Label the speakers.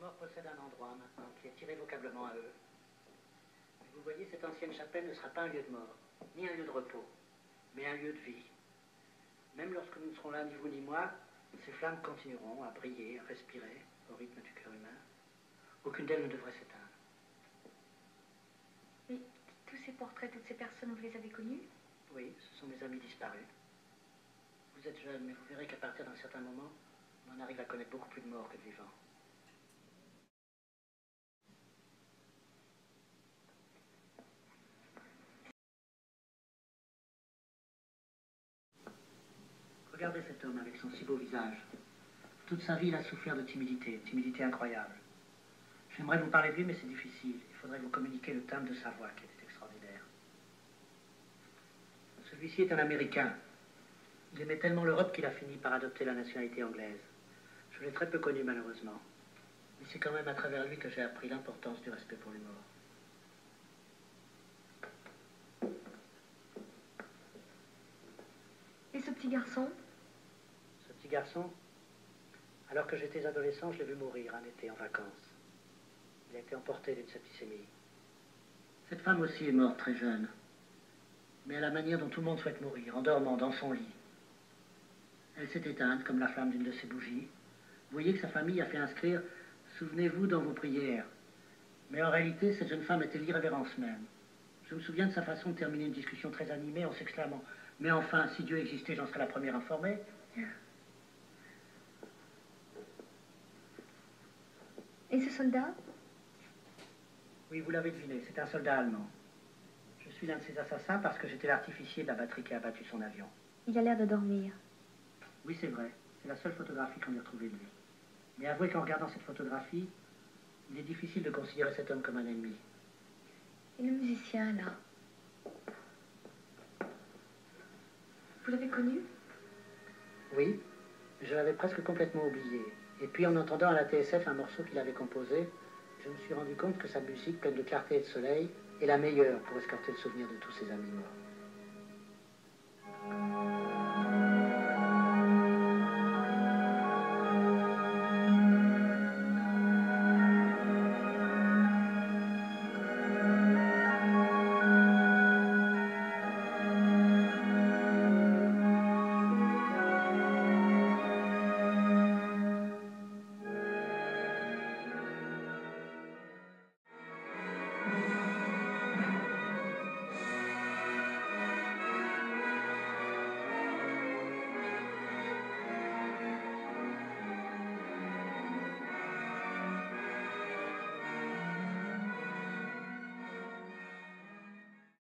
Speaker 1: mort possèdent un endroit maintenant qui est irrévocablement à eux. Mais vous voyez, cette ancienne chapelle ne sera pas un lieu de mort, ni un lieu de repos, mais un lieu de vie. Même lorsque nous ne serons là, ni vous ni moi, ces flammes continueront à briller, à respirer au rythme du cœur humain. Aucune d'elles ne devrait s'éteindre.
Speaker 2: Mais tous ces portraits, toutes ces personnes, vous les avez connues?
Speaker 1: Oui, ce sont mes amis disparus. Vous êtes jeune, mais vous verrez qu'à partir d'un certain moment, on arrive à connaître beaucoup plus de morts que de vivants. Regardez cet homme avec son si beau visage. Toute sa vie, il a souffert de timidité, timidité incroyable. J'aimerais vous parler de lui, mais c'est difficile. Il faudrait vous communiquer le timbre de sa voix, qui était extraordinaire. Celui-ci est un Américain. Il aimait tellement l'Europe qu'il a fini par adopter la nationalité anglaise. Je l'ai très peu connu, malheureusement. Mais c'est quand même à travers lui que j'ai appris l'importance du respect pour les morts.
Speaker 2: Et ce petit garçon?
Speaker 1: Ce petit garçon, alors que j'étais adolescent, je l'ai vu mourir un été en vacances. Il a été emporté d'une septicémie. Cette femme aussi est morte très jeune. Mais à la manière dont tout le monde souhaite mourir, en dormant dans son lit. Elle s'est éteinte comme la flamme d'une de ses bougies. Vous voyez que sa famille a fait inscrire « Souvenez-vous dans vos prières ». Mais en réalité, cette jeune femme était l'irrévérence même. Je me souviens de sa façon de terminer une discussion très animée en s'exclamant « Mais enfin, si Dieu existait, j'en serais la première informée ».
Speaker 2: Et ce soldat?
Speaker 1: Oui, vous l'avez deviné, c'est un soldat allemand. Je suis l'un de ses assassins parce que j'étais l'artificier de la batterie qui a abattu son avion.
Speaker 2: Il a l'air de dormir.
Speaker 1: Oui, c'est vrai. C'est la seule photographie qu'on ait retrouvée de lui. Mais avouez qu'en regardant cette photographie, il est difficile de considérer cet homme comme un ennemi.
Speaker 2: Et le musicien, là? Vous l'avez connu?
Speaker 1: Oui, je l'avais presque complètement oublié. Et puis en entendant à la TSF un morceau qu'il avait composé, je me suis rendu compte que sa musique, pleine de clarté et de soleil, est la meilleure pour escorter le souvenir de tous ses amis morts.